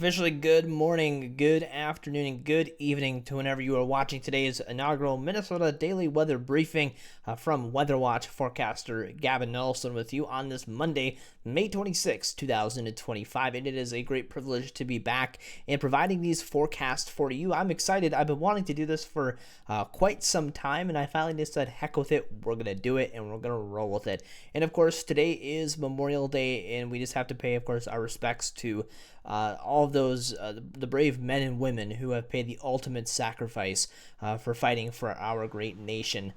officially good morning, good afternoon, and good evening to whenever you are watching today's inaugural Minnesota Daily Weather Briefing from Weather Watch forecaster Gavin Nelson with you on this Monday, May 26, 2025. And it is a great privilege to be back and providing these forecasts for you. I'm excited. I've been wanting to do this for quite some time, and I finally just said, heck with it. We're going to do it, and we're going to roll with it. And of course, today is Memorial Day, and we just have to pay, of course, our respects to all of those, the brave men and women who have paid the ultimate sacrifice for fighting for our great nation,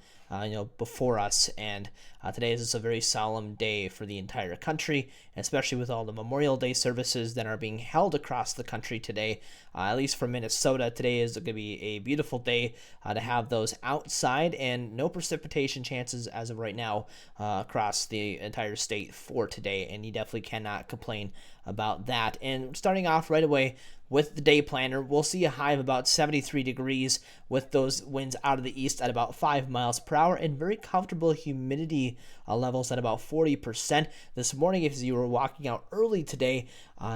before us. And today is just a very solemn day for the entire country, especially with all the Memorial Day services that are being held across the country today. At least for Minnesota, today is going to be a beautiful day to have those outside, and no precipitation chances as of right now across the entire state for today, and you definitely cannot complain about that. And starting off right away with the day planner, we'll see a high of about 73 degrees with those winds out of the east at about 5 miles per hour and very comfortable humidity levels at about 40%. This morning, if you were walking out early today,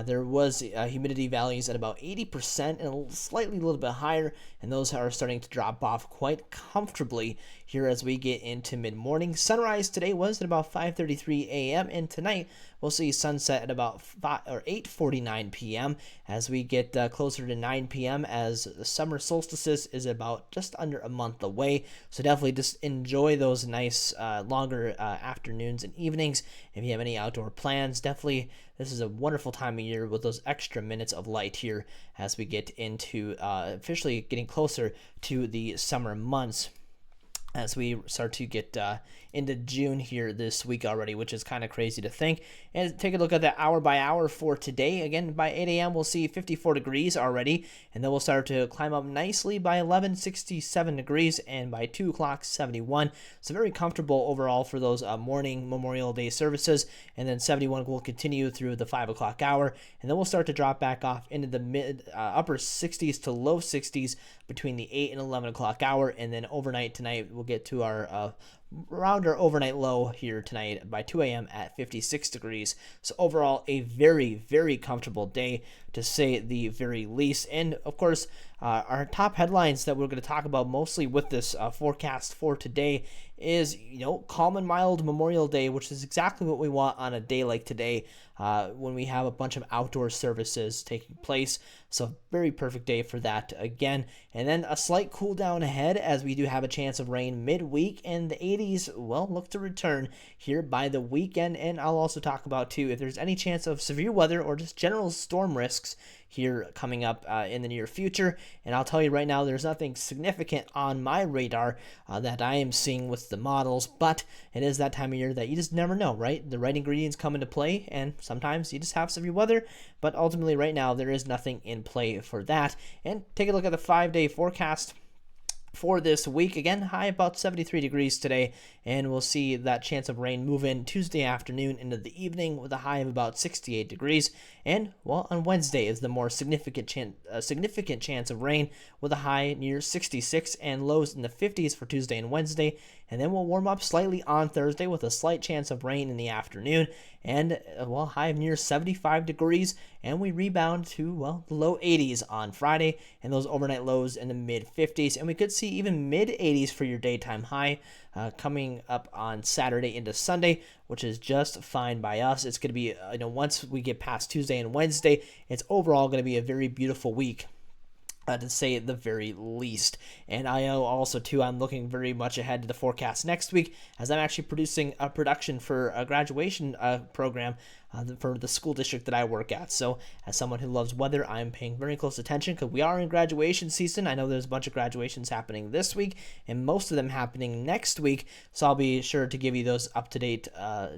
there was humidity values at about 80% and slightly a little bit higher, and those are starting to drop off quite comfortably here as we get into mid-morning. Sunrise today was at about 5:33 a.m. and tonight we'll see sunset at about 8:49 p.m. as we get closer to 9 p.m. as the summer solstice is about just under a month away. So definitely just enjoy those nice longer afternoons and evenings. If you have any outdoor plans, definitely this is a wonderful time of year with those extra minutes of light here as we get into officially getting closer to the summer months, as we start to get into June here this week already, which is kind of crazy to think. And take a look at that hour by hour for today. Again, by 8 a.m., we'll see 54 degrees already, and then we'll start to climb up nicely by 11, 67 degrees, and by 2 o'clock, 71. So very comfortable overall for those morning Memorial Day services, and then 71 will continue through the 5 o'clock hour, and then we'll start to drop back off into the upper 60s to low 60s between the 8 and 11 o'clock hour, and then overnight tonight we'll get to our around our overnight low here tonight by 2 a.m. at 56 degrees. So overall, a very, very comfortable day to say the very least. And of course, our top headlines that we're going to talk about mostly with this forecast for today is, calm and mild Memorial Day, which is exactly what we want on a day like today when we have a bunch of outdoor services taking place. So very perfect day for that again. And then a slight cool down ahead as we do have a chance of rain midweek, and the 80s look to return here by the weekend. And I'll also talk about too if there's any chance of severe weather or just general storm risks here coming up in the near future. And I'll tell you right now, there's nothing significant on my radar that I am seeing with the models, but it is that time of year that you just never know, right? The right ingredients come into play, and sometimes you just have severe weather, but ultimately right now there is nothing in play for that. And take a look at the 5-day forecast for this week. Again, high about 73 degrees today, and we'll see that chance of rain move in Tuesday afternoon into the evening with a high of about 68 degrees. And on Wednesday is the more significant chance of rain with a high near 66 and lows in the 50s for Tuesday and Wednesday. And then we'll warm up slightly on Thursday with a slight chance of rain in the afternoon, and high of near 75 degrees, and we rebound to the low 80s on Friday, and those overnight lows in the mid 50s, and we could see even mid 80s for your daytime high coming up on Saturday into Sunday, which is just fine by us. It's going to be once we get past Tuesday and Wednesday, it's overall going to be a very beautiful week, to say at the very least. And I know also too, I'm looking very much ahead to the forecast next week, as I'm actually producing a production for a graduation program for the school district that I work at. So as someone who loves weather, I'm paying very close attention because we are in graduation season. I know there's a bunch of graduations happening this week and most of them happening next week, so I'll be sure to give you those up-to-date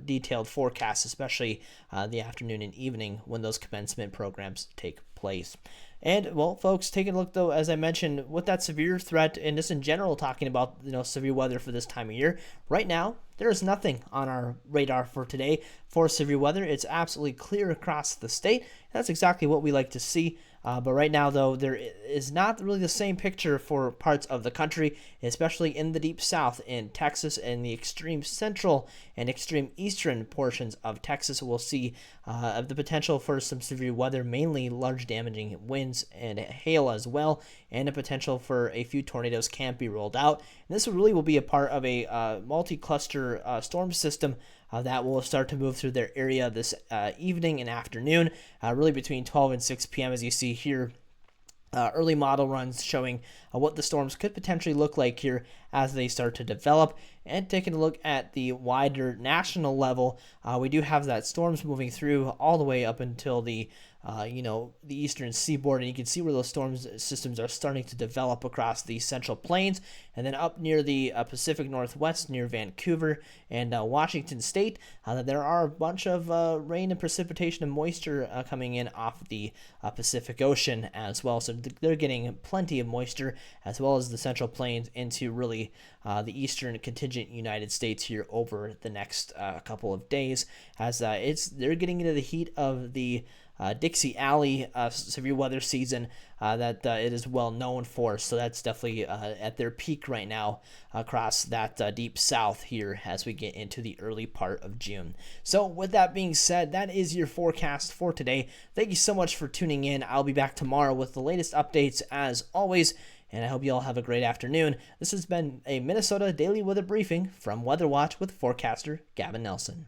detailed forecasts, especially the afternoon and evening when those commencement programs take place. And, folks, taking a look, though, as I mentioned, with that severe threat and just in general talking about, severe weather for this time of year, right now, there is nothing on our radar for today for severe weather. It's absolutely clear across the state. That's exactly what we like to see. But right now, though, there is not really the same picture for parts of the country, especially in the deep south in Texas and the extreme central and extreme eastern portions of Texas. We'll see the potential for some severe weather, mainly large damaging winds and hail as well, and a potential for a few tornadoes can be rolled out. And this really will be a part of a multi-cluster storm system that will start to move through their area this evening and afternoon, really between 12 and 6 p.m. as you see here. Early model runs showing what the storms could potentially look like here as they start to develop. And taking a look at the wider national level, we do have that storms moving through all the way up until the the eastern seaboard, and you can see where those storm systems are starting to develop across the central plains, and then up near the Pacific Northwest near Vancouver and Washington State. There are a bunch of rain and precipitation and moisture coming in off the Pacific Ocean as well, so they're getting plenty of moisture, as well as the central plains into really the eastern contingent United States here over the next couple of days, as they're getting into the heat of the Dixie Alley severe weather season that it is well known for. So that's definitely at their peak right now across that deep south here as we get into the early part of June. So with that being said, that is your forecast for today. Thank you so much for tuning in. I'll be back tomorrow with the latest updates as always, and I hope you all have a great afternoon. This has been a Minnesota Daily Weather Briefing from Weather Watch with forecaster Gavin Nelson.